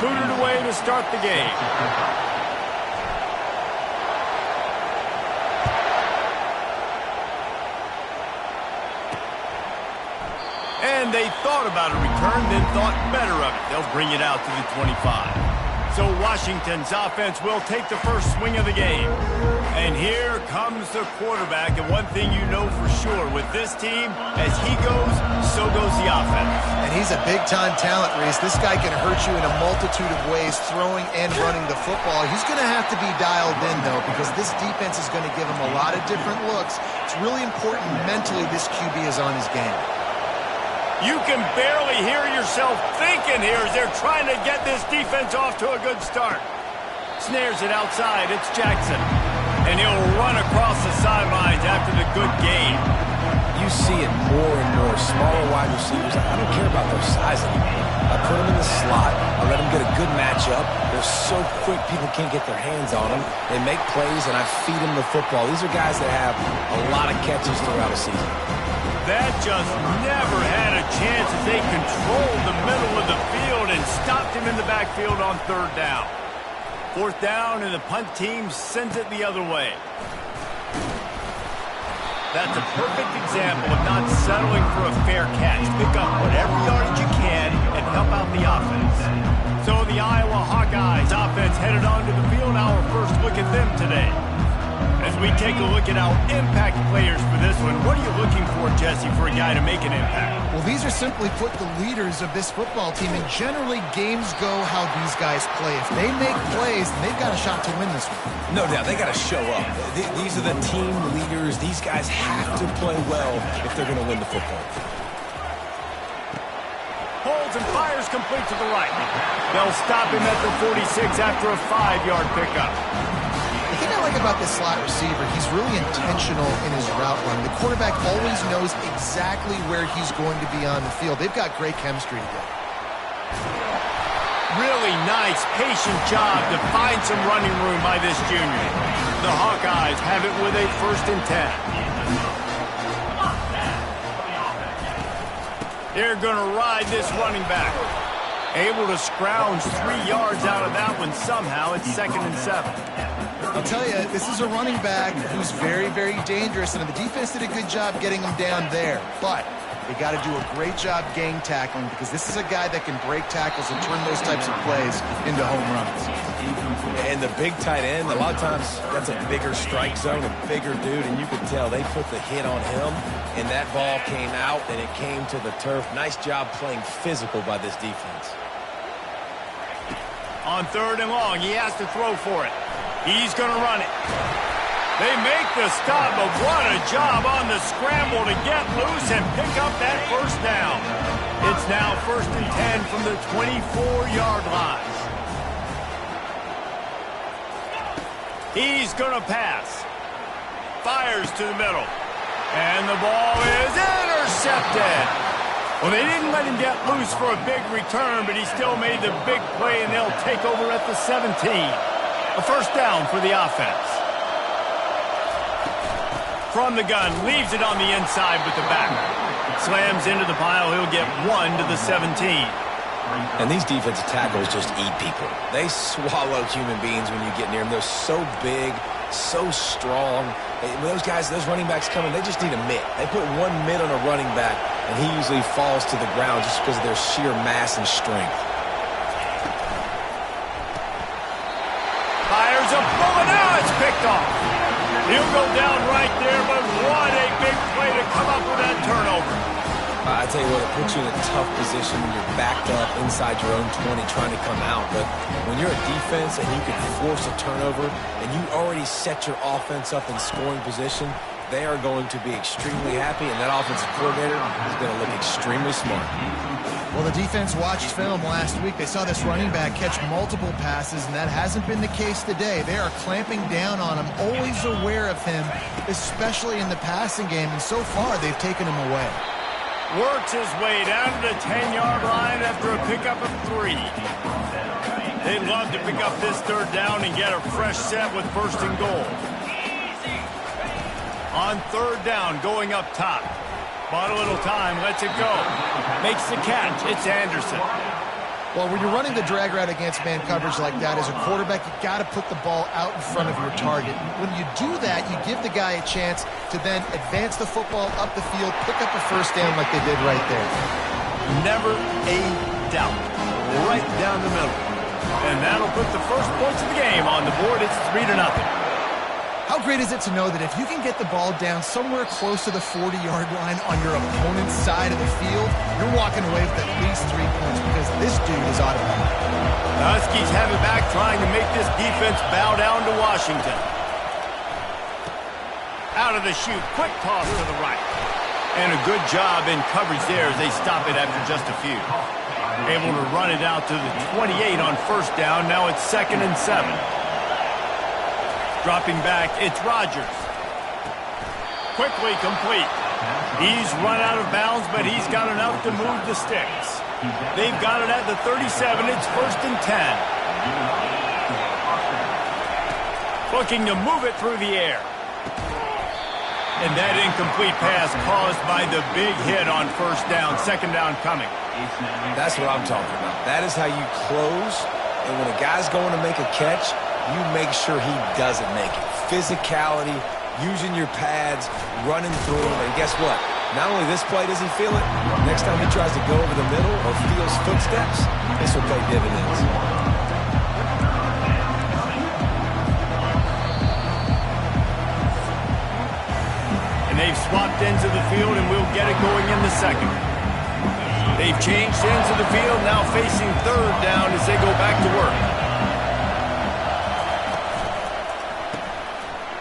booted away to start the game. And they thought about a return, then thought better of it. They'll bring it out to the 25. So Washington's offense will take the first swing of the game. And here comes the quarterback. And one thing you know for sure with this team, as he goes, so goes the offense. And he's a big-time talent, Reese. This guy can hurt you in a multitude of ways, throwing and running the football. He's going to have to be dialed in, though, because this defense is going to give him a lot of different looks. It's really important mentally this QB is on his game. You can barely hear yourself thinking here as they're trying to get this defense off to a good start. Snares it outside. It's Jackson. And he'll run across the sidelines after the good gain. You see it more and more. Smaller wide receivers, I don't care about their size anymore. I put them in the slot. I let them get a good matchup. They're so quick, people can't get their hands on them. They make plays, and I feed them the football. These are guys that have a lot of catches throughout a season. That just never had a chance as they controlled the middle of the field and stopped him in the backfield on third down. Fourth down, and the punt team sends it the other way. That's a perfect example of not settling for a fair catch. Pick up whatever yardage you can and help out the offense. So the Iowa Hawkeyes offense headed onto the field. Our first look at them today. As we take a look at our impact players for this one, what are you looking for, Jesse, for a guy to make an impact? Well, these are simply put the leaders of this football team, and generally games go how these guys play. If they make plays, then they've got a shot to win this one. No doubt, they got to show up. These are the team leaders. These guys have to play well if they're going to win the football. Holds and fires complete to the right. They'll stop him at the 46 after a 5-yard pickup. The thing I like about this slot receiver, he's really intentional in his route run. The quarterback always knows exactly where he's going to be on the field. They've got great chemistry together. Really nice, patient job to find some running room by this junior. The Hawkeyes have it with a 1st and 10. They're going to ride this running back. Able to scrounge 3 yards out of that one somehow. It's 2nd and 7. I'll tell you, this is a running back who's very, very dangerous, and the defense did a good job getting him down there. But they got to do a great job gang tackling, because this is a guy that can break tackles and turn those types of plays into home runs. And the big tight end, a lot of times that's a bigger strike zone, a bigger dude, and you could tell they put the hit on him, and that ball came out, and it came to the turf. Nice job playing physical by this defense. On 3rd and long, he has to throw for it. He's going to run it. They make the stop, but what a job on the scramble to get loose and pick up that 1st down. It's now 1st and 10 from the 24-yard line. He's going to pass. Fires to the middle. And the ball is intercepted. Well, they didn't let him get loose for a big return, but he still made the big play, and they'll take over at the 17. A 1st down for the offense. From the gun, leaves it on the inside with the back. Slams into the pile. He'll get 1 to the 17. And these defensive tackles just eat people. They swallow human beings when you get near them. They're so big, so strong. When those guys, those running backs come in, they just need a mitt. They put 1 mitt on a running back, and he usually falls to the ground just because of their sheer mass and strength. Fires a bullet. Now it's picked off. He'll go down right there, but what a big play to come up with that turnover. I tell you what, it puts you in a tough position when you're backed up inside your own 20 trying to come out. But when you're a defense and you can force a turnover and you already set your offense up in scoring position, they are going to be extremely happy, and that offensive coordinator is going to look extremely smart. Well, the defense watched film last week. They saw this running back catch multiple passes, and that hasn't been the case today. They are clamping down on him, always aware of him, especially in the passing game, and so far they've taken him away. Works his way down to the 10-yard line after a pickup of 3. They'd love to pick up this 3rd down and get a fresh set with 1st and goal. On 3rd down, going up top. Bought a little time, lets it go. Makes the catch. It's Anderson. Well, when you're running the drag route against man coverage like that, as a quarterback, you got to put the ball out in front of your target. When you do that, you give the guy a chance to then advance the football up the field, pick up a first down like they did right there. Never a doubt. Right down the middle. And that'll put the first points of the game on the board. It's 3-0. How great is it to know that if you can get the ball down somewhere close to the 40-yard line on your opponent's side of the field, you're walking away with at least 3 points because this dude is automatic. The Huskies have it back, trying to make this defense bow down to Washington. Out of the chute, quick toss to the right. And a good job in coverage there as they stop it after just a few. Able to run it out to the 28 on first down. Now it's 2nd and 7. Dropping back, it's Rodgers. Quickly complete. He's run out of bounds, but he's got enough to move the sticks. They've got it at the 37. It's 1st and 10. Looking to move it through the air. And that incomplete pass caused by the big hit on first down. 2nd down coming. That's what I'm talking about. That is how you close. And when a guy's going to make a catch, you make sure he doesn't make it. Physicality, using your pads, running through him. And guess what? Not only this play does he feel it, next time he tries to go over the middle or feels footsteps, this will pay dividends. And they've swapped ends of the field, and we'll get it going in the second. They've changed ends of the field, now facing 3rd down as they go back to work.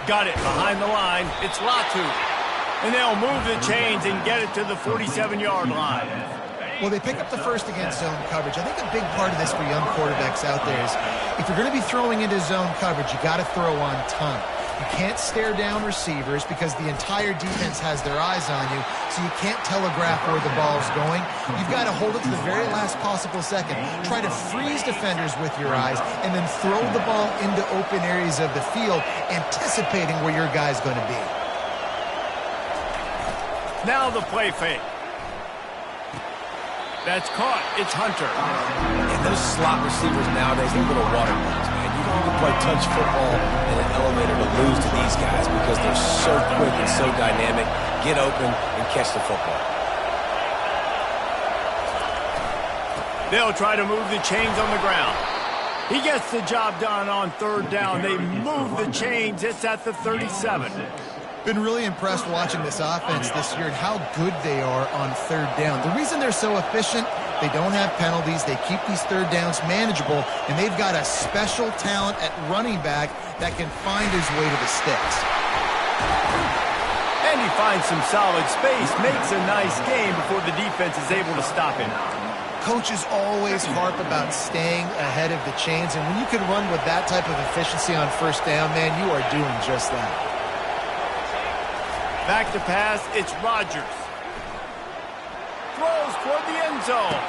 Got it behind the line. It's Latu. And they'll move the chains and get it to the 47-yard line. Well, they pick up the first against zone coverage. I think a big part of this for young quarterbacks out there is if you're going to be throwing into zone coverage, you got to throw on time. You can't stare down receivers because the entire defense has their eyes on you, so you can't telegraph where the ball's going. You've got to hold it to the very last possible second. Try to freeze defenders with your eyes and then throw the ball into open areas of the field, anticipating where your guy's going to be. Now the play fake. That's caught. It's Hunter. And those slot receivers nowadays, they're little water balls, man. You can play touch football in an elevator to lose to these guys because they're so quick and so dynamic. Get open and catch the football. They'll try to move the chains on the ground. He gets the job done on 3rd down. They move the chains. It's at the 37. Been really impressed watching this offense this year and how good they are on 3rd down. The reason they're so efficient, they don't have penalties. They keep these 3rd downs manageable, and they've got a special talent at running back that can find his way to the sticks. And he finds some solid space, makes a nice game before the defense is able to stop him. Coaches always harp about staying ahead of the chains, and when you can run with that type of efficiency on 1st down, man, you are doing just that. Back to pass, it's Rodgers. Throws toward the end zone.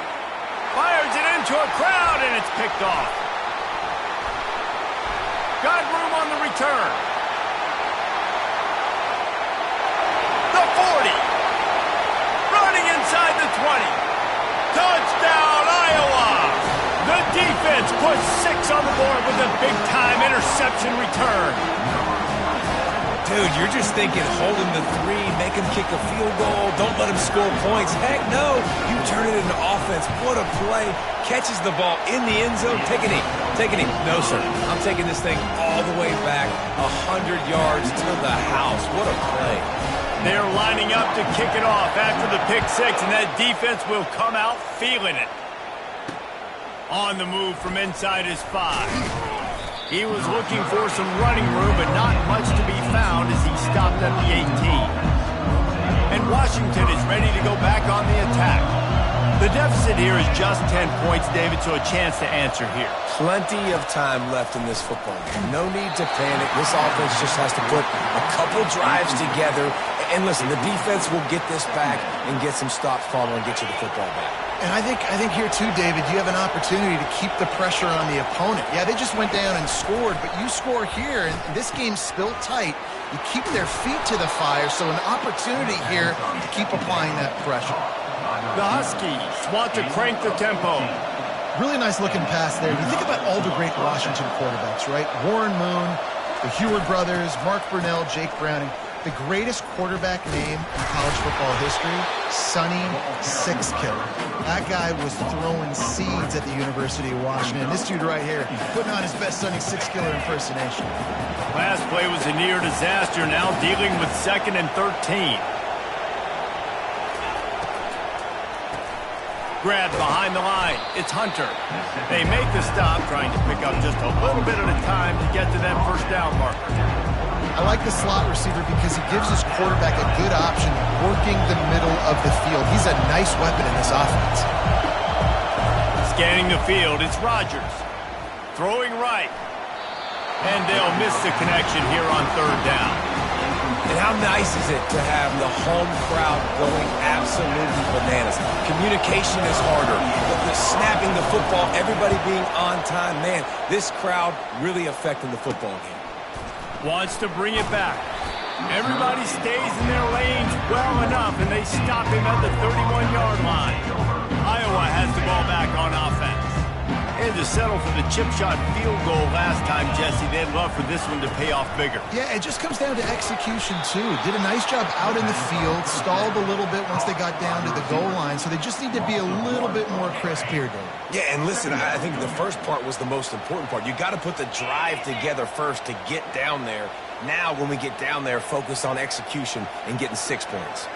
Fires it into a crowd, and it's picked off. Got room on the return. The 40. Running inside the 20. Touchdown, Iowa! The defense puts 6 on the board with a big-time interception return. Dude, you're just thinking, hold him to 3, make him kick a field goal, don't let him score points. Heck no, you turn it into offense. What a play. Catches the ball in the end zone. Take a knee. No, sir. I'm taking this thing all the way back 100 yards to the house. What a play. They're lining up to kick it off after the pick 6, and that defense will come out feeling it. On the move from inside his 5. He was looking for some running room, but not much to be found as he stopped at the 18. And Washington is ready to go back on the attack. The deficit here is just 10 points, David, so a chance to answer here. Plenty of time left in this football game. No need to panic. This offense just has to put a couple drives together. And listen, the defense will get this back and get some stops following and get you the football back. And I think here too, David, you have an opportunity to keep the pressure on the opponent. Yeah, they just went down and scored, but you score here, and this game's still tight. You keep their feet to the fire, so an opportunity here to keep applying that pressure. The Huskies want to crank the tempo. Really nice looking pass there. You think about all the great Washington quarterbacks, right? Warren Moon, the Heward brothers, Mark Brunell, Jake Browning. The greatest quarterback name in college football history, Sonny Sixkiller. That guy was throwing seeds at the University of Washington. This dude right here, putting on his best Sonny Sixkiller impersonation. Last play was a near disaster, now dealing with 2nd and 13. Grabbed behind the line. It's Hunter. They make the stop, trying to pick up just a little bit at a time to get to that first down marker. I like the slot receiver because he gives his quarterback a good option working the middle of the field. He's a nice weapon in this offense. Scanning the field, it's Rodgers. Throwing right. And they'll miss the connection here on 3rd down. And how nice is it to have the home crowd going absolutely bananas? Communication is harder. The snapping the football, everybody being on time. Man, this crowd really affecting the football game. Wants to bring it back. Everybody stays in their lanes well enough, and they stop him at the 31-yard line. Iowa has the ball back on offense. And to settle for the chip shot field goal last time, Jesse, they'd love for this one to pay off bigger. Yeah, it just comes down to execution, too. Did a nice job out in the field, stalled a little bit once they got down to the goal line, so they just need to be a little bit more crisp here, Dave. Yeah, and listen, I think the first part was the most important part. You got to put the drive together first to get down there. Now, when we get down there, focus on execution and getting 6 points.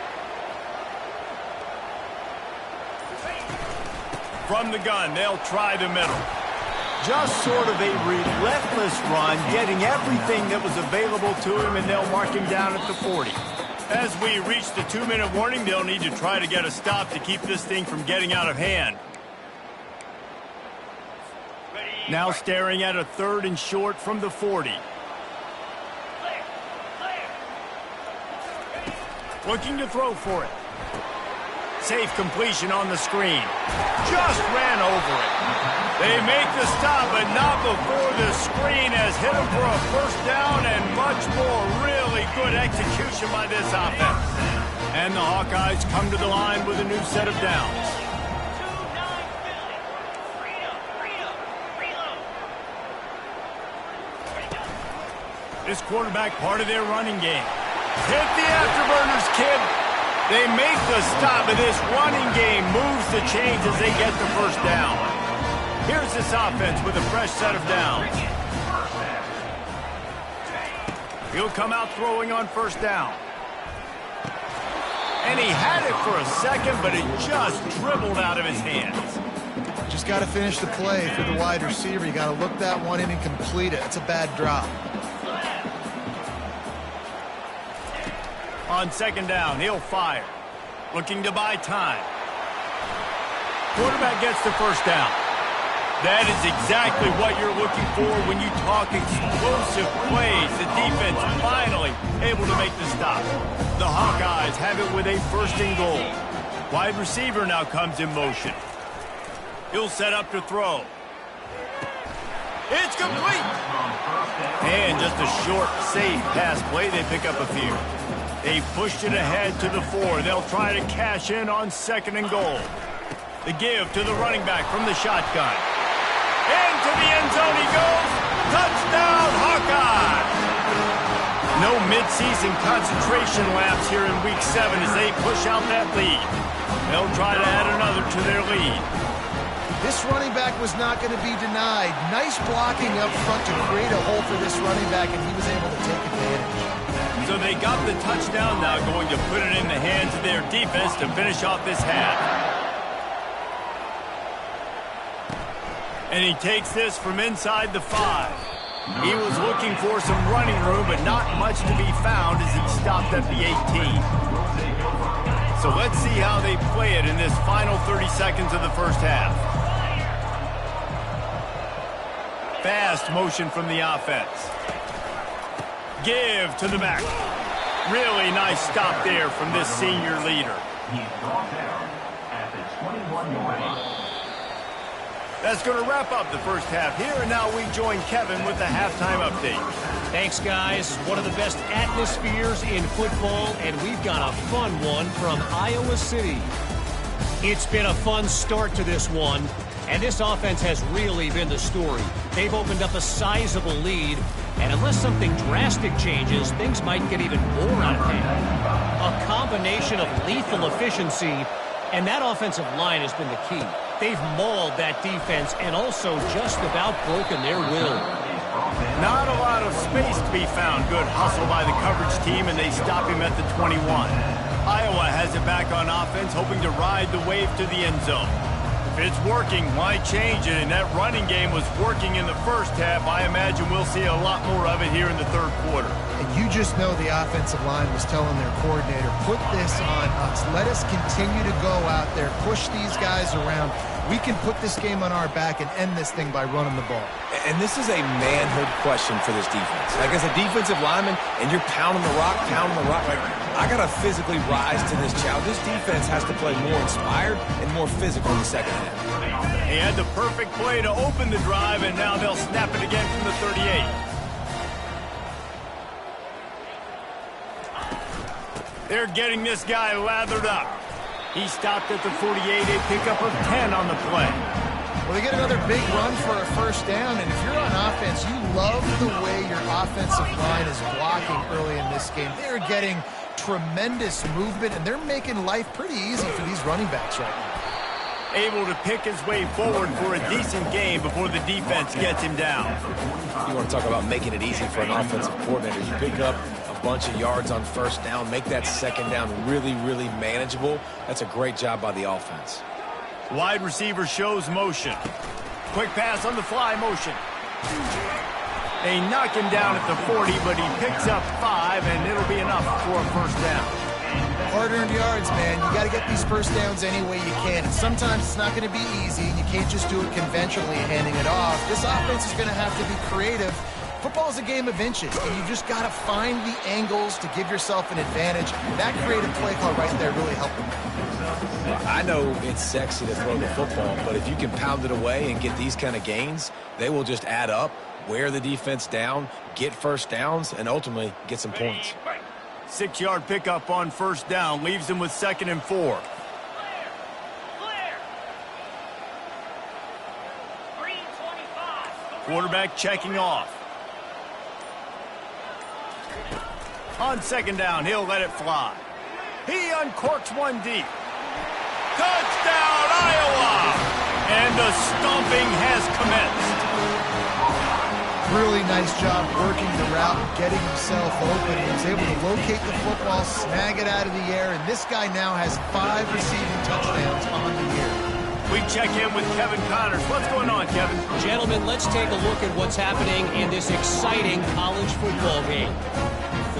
From the gun, they'll try the middle. Just sort of a relentless run, getting everything that was available to him, and they'll mark him down at the 40. As we reach the 2-minute warning, they'll need to try to get a stop to keep this thing from getting out of hand. Now staring at a 3rd and short from the 40. Looking to throw for it. Safe completion on the screen. Just ran over it. They make the stop, but not before the screen has hit them for a first down and much more. Really good execution by this offense. And the Hawkeyes come to the line with a new set of downs. This quarterback part of their running game. Hit the afterburners, kid. They make the stop, and this running game moves the chains as they get the first down. Here's this offense with a fresh set of downs. He'll come out throwing on first down. And he had it for a second, but it just dribbled out of his hands. Just got to finish the play for the wide receiver. You got to look that one in and complete it. It's a bad drop. On 2nd down, he'll fire. Looking to buy time. Quarterback gets the first down. That is exactly what you're looking for when you talk explosive plays. The defense finally able to make the stop. The Hawkeyes have it with a 1st and goal. Wide receiver now comes in motion. He'll set up to throw. It's complete. And just a short, safe pass play. They pick up a few. They pushed it ahead to the 4. They'll try to cash in on 2nd and goal. The give to the running back from the shotgun. Into the end zone he goes. Touchdown, Hawkeye! No midseason concentration lapse here in Week 7 as they push out that lead. They'll try to add another to their lead. This running back was not going to be denied. Nice blocking up front to create a hole for this running back, and he was able to take advantage. So they got the touchdown, now going to put it in the hands of their defense to finish off this half. And he takes this from inside the 5. He was looking for some running room, but not much to be found as he stopped at the 18. So let's see how they play it in this final 30 seconds of the first half. Fast motion from the offense. Give to the back. Really nice stop there from this senior leader. That's going to wrap up the first half here, and now we join Kevin with the halftime update. Thanks, guys. One of the best atmospheres in football, and we've got a fun one from Iowa City. It's been a fun start to this one, and this offense has really been the story. They've opened up a sizable lead, and unless something drastic changes, things might get even more out of hand. A combination of lethal efficiency, and that offensive line has been the key. They've mauled that defense and also just about broken their will. Not a lot of space to be found. Good hustle by the coverage team, and they stop him at the 21. Iowa has it back on offense, hoping to ride the wave to the end zone. If it's working, why change it? And that running game was working in the first half. I imagine we'll see a lot more of it here in the third quarter. And you just know the offensive line was telling their coordinator, put this on us. Let us continue to go out there, push these guys around. We can put this game on our back and end this thing by running the ball. And this is a manhood question for this defense. Like, as a defensive lineman, and you're pounding the rock, like, I got to physically rise to this challenge. This defense has to play more inspired and more physical in the second half. He had the perfect play to open the drive, and now they'll snap it again from the 38. They're getting this guy lathered up. He stopped at the 48, a pickup of 10 on the play. Well, they get another big run for a first down, and if you're on offense, you love the way your offensive line is blocking early in this game. They're getting tremendous movement, and they're making life pretty easy for these running backs right now. Able to pick his way forward for a decent game before the defense gets him down. You want to talk about making it easy for an offensive coordinator. You pick up a bunch of yards on first down, make that second down really, really manageable. That's a great job by the offense. Wide receiver shows motion. Quick pass on the fly motion. They knock him down at the 40, but he picks up 5, and it'll be enough for a first down. Hard-earned yards, man. You got to get these first downs any way you can. And sometimes it's not going to be easy. You can't just do it conventionally, handing it off. This offense is going to have to be creative. Football's a game of inches, and you just got to find the angles to give yourself an advantage. That creative play call right there really helped them. I know it's sexy to throw the football, but if you can pound it away and get these kind of gains, they will just add up, wear the defense down, get first downs, and ultimately get some points. 6-yard pickup on first down leaves them with 2nd and 4. Quarterback checking off. On 2nd down, he'll let it fly. He uncorks one deep. Touchdown, Iowa! And the stomping has commenced. Really nice job working the route, getting himself open. He was able to locate the football, snag it out of the air, and this guy now has 5 receiving touchdowns on the year. We check in with Kevin Connors. What's going on, Kevin? Gentlemen, let's take a look at what's happening in this exciting college football game.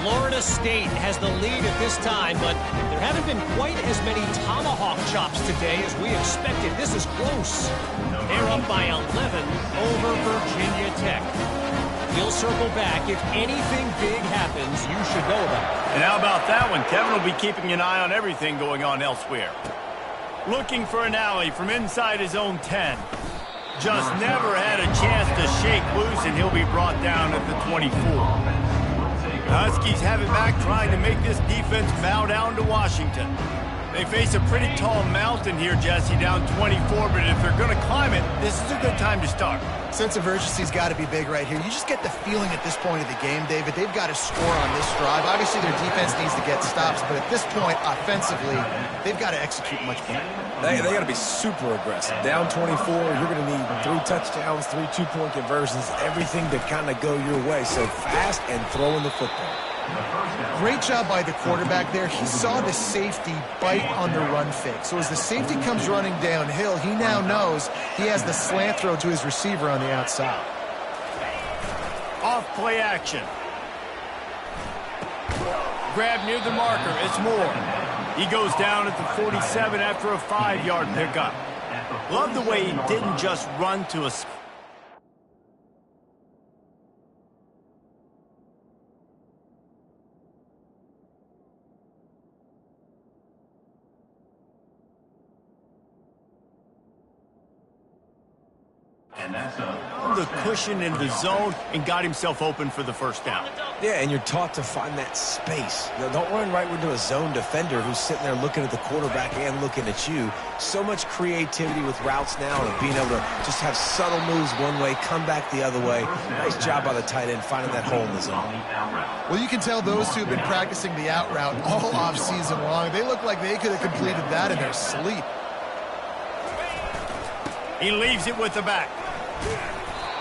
Florida State has the lead at this time, but there haven't been quite as many tomahawk chops today as we expected. This is close. They're up by 11 over Virginia Tech. We'll circle back. If anything big happens, you should know about it. And how about that one? Kevin will be keeping an eye on everything going on elsewhere. Looking for an alley from inside his own 10. Just never had a chance to shake loose, and he'll be brought down at the 24. Huskies have it back, trying to make this defense bow down to Washington. They face a pretty tall mountain here, Jesse, down 24, but if they're going to climb it, this is a good time to start. Sense of urgency's got to be big right here. You just get the feeling at this point of the game, David, they've got to score on this drive. Obviously, their defense needs to get stops, but at this point, offensively, they've got to execute much better. They got to be super aggressive. Down 24, you're going to need 3 touchdowns, 3 two-point conversions, everything to kind of go your way. So fast and throwing the football. Great job by the quarterback there. He saw the safety bite on the run fake. So as the safety comes running downhill, he now knows he has the slant throw to his receiver on the outside. Off play action. Grab near the marker. It's Moore. He goes down at the 47 after a 5-yard pickup. Love the way he didn't just run to a... the cushion in the zone and got himself open for the first down. Yeah, and you're taught to find that space. You know, don't run right into a zone defender who's sitting there looking at the quarterback and looking at you. So much creativity with routes now and being able to just have subtle moves one way, come back the other way. Nice job by the tight end finding that hole in the zone. Well, you can tell those two have been practicing the out route all off-season long. They look like they could have completed that in their sleep. He leaves it with the back.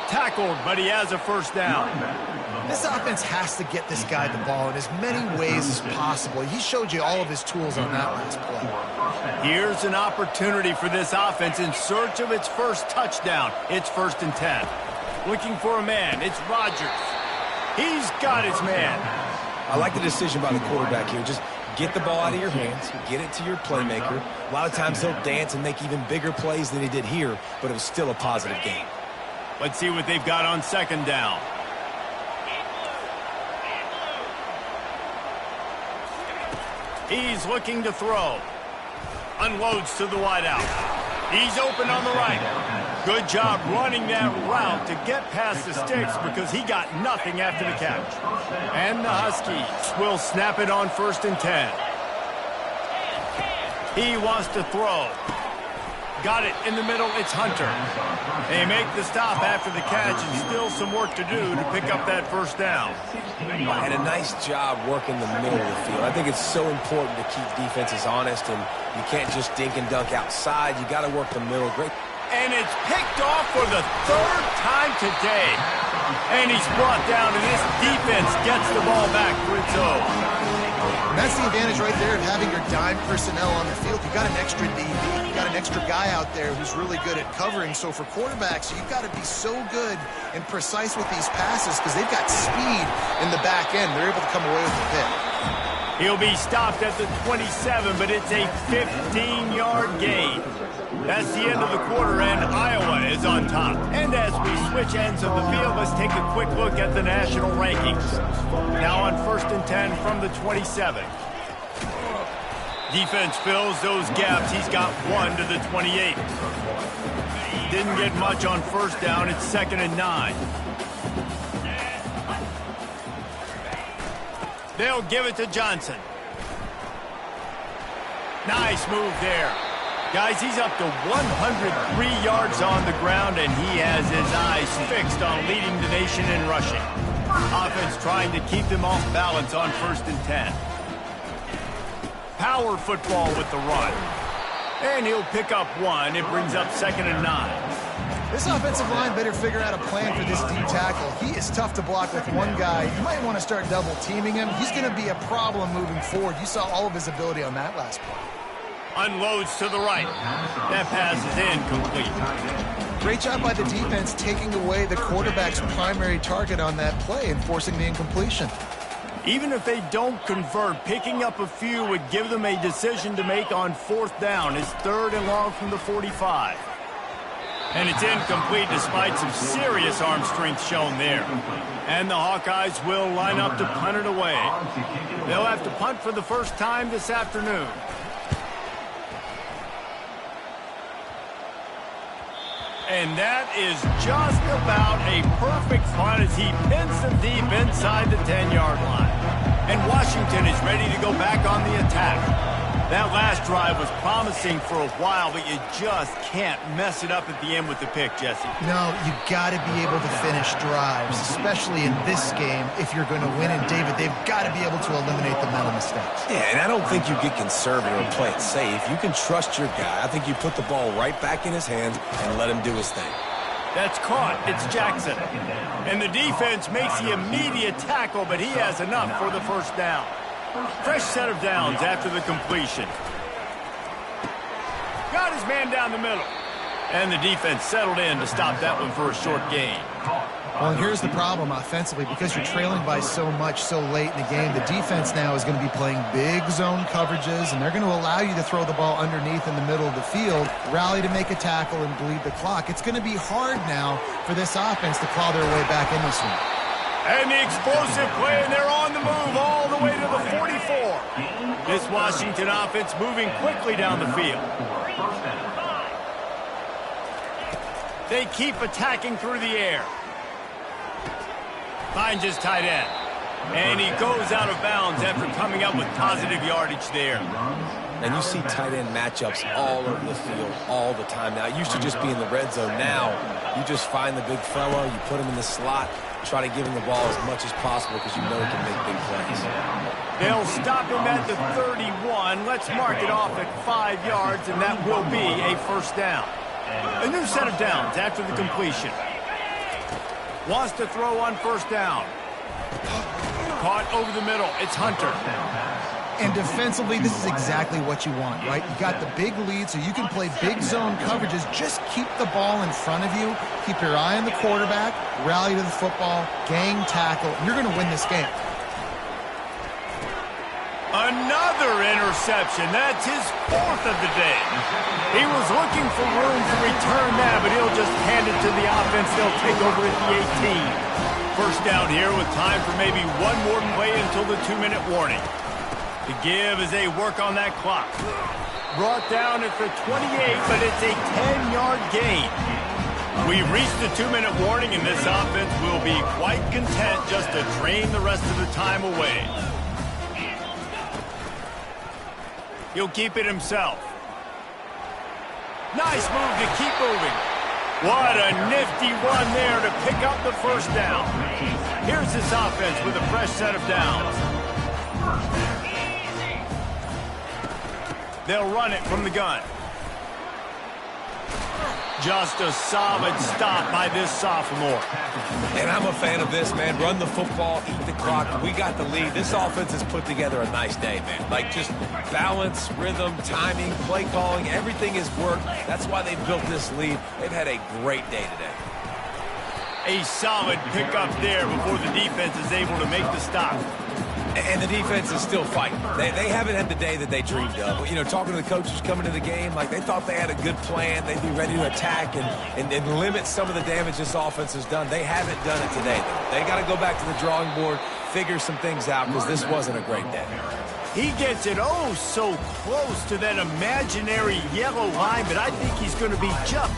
Tackled, but he has a first down. This offense has to get this guy the ball in as many ways as possible. He showed you all of his tools on that last play. Here's an opportunity for this offense in search of its first touchdown. It's 1st and 10. Looking for a man. It's Rodgers. He's got his man. I like the decision by the quarterback here. Just get the ball out of your hands, get it to your playmaker. A lot of times he'll dance and make even bigger plays than he did here, but it was still a positive game. Let's see what they've got on 2nd down. He's looking to throw. Unloads to the wideout. He's open on the right. Good job running that route to get past the sticks because he got nothing after the catch. And the Huskies will snap it on 1st and 10. He wants to throw. Got it in the middle. It's Hunter. They make the stop after the catch and still some work to do to pick up that first down. And a nice job working the middle of the field. I think it's so important to keep defenses honest, and you can't just dink and dunk outside. You got to work the middle. Great. And it's picked off for the 3rd time today. And he's brought down, and this defense gets the ball back for its own. And that's the advantage right there of having your dime personnel on the field. You've got an extra DB. You've got an extra guy out there who's really good at covering. So for quarterbacks, you've got to be so good and precise with these passes because they've got speed in the back end. They're able to come away with the pick. He'll be stopped at the 27, but it's a 15-yard gain. That's the end of the quarter, and Iowa is on top. And as we switch ends of the field, let's take a quick look at the national rankings. Now on 1st and 10 from the 27. Defense fills those gaps. He's got 1 to the 28. Didn't get much on 1st down. It's 2nd and 9. They'll give it to Johnson. Nice move there. Guys, he's up to 103 yards on the ground, and he has his eyes fixed on leading the nation in rushing. Offense trying to keep them off balance on 1st and 10. Power football with the run. And he'll pick up 1. It brings up 2nd and 9. This offensive line better figure out a plan for this D tackle. He is tough to block with one guy. You might want to start double teaming him. He's going to be a problem moving forward. You saw all of his ability on that last play. Unloads to the right. That pass is incomplete. Great job by the defense taking away the quarterback's primary target on that play and forcing the incompletion. Even if they don't convert, picking up a few would give them a decision to make on 4th down. It's 3rd and long from the 45. And it's incomplete despite some serious arm strength shown there. And the Hawkeyes will line up to punt it away. They'll have to punt for the first time this afternoon. And that is just about a perfect punt as he pins them deep inside the 10-yard line. And Washington is ready to go back on the attack. That last drive was promising for a while, but you just can't mess it up at the end with the pick, Jesse. No, you got to be able to finish drives, especially in this game if you're going to win. And, David, they've got to be able to eliminate the mental mistakes. Yeah, and I don't think you get conservative and play it safe. You can trust your guy. I think you put the ball right back in his hands and let him do his thing. That's caught. It's Jackson. And the defense makes the immediate tackle, but he has enough for the first down. Fresh set of downs after the completion. Got his man down the middle. And the defense settled in to stop that one for a short gain. Well, and here's the problem offensively. Because you're trailing by so much so late in the game, the defense now is going to be playing big zone coverages, and they're going to allow you to throw the ball underneath in the middle of the field, rally to make a tackle, and bleed the clock. It's going to be hard now for this offense to claw their way back in this one. And the explosive play, and they're on the move all the way to the 44. This Washington offense moving quickly down the field. They keep attacking through the air. Finds his tight end. And he goes out of bounds after coming up with positive yardage there. And you see tight end matchups all over the field all the time now. It used to just be in the red zone. Now you just find the big fella, you put him in the slot, try to give him the ball as much as possible because you know he can make big plays. They'll stop him at the 31. Let's mark it off at 5 yards, and that will be a first down. A new set of downs after the completion. Wants to throw on first down. Caught over the middle. It's Hunter. And defensively, this is exactly what you want, right? You got the big lead, so you can play big zone coverages. Just keep the ball in front of you. Keep your eye on the quarterback. Rally to the football. Gang tackle. You're going to win this game. Another interception. That's his 4th of the day. He was looking for room to return that, but he'll just hand it to the offense. They'll take over at the 18. First down here with time for maybe one more play until the 2-minute warning. The give as they work on that clock. Brought down at the 28, but it's a 10-yard gain. We've reached the 2-minute warning, and this offense will be quite content just to drain the rest of the time away. He'll keep it himself. Nice move to keep moving. What a nifty run there to pick up the first down. Here's this offense with a fresh set of downs. They'll run it from the gun. Just a solid stop by this sophomore. And I'm a fan of this, man. Run the football, eat the clock. We got the lead. This offense has put together a nice day, man. Like just balance, rhythm, timing, play calling, everything has worked. That's why they built this lead. They've had a great day today. A solid pickup there before the defense is able to make the stop. And the defense is still fighting. They haven't had the day that they dreamed of. You know, talking to the coaches coming to the game, like they thought they had a good plan. They'd be ready to attack and limit some of the damage this offense has done. They haven't done it today, though. They got to go back to the drawing board, figure some things out, because this wasn't a great day. He gets it oh so close to that imaginary yellow line, but I think he's going to be just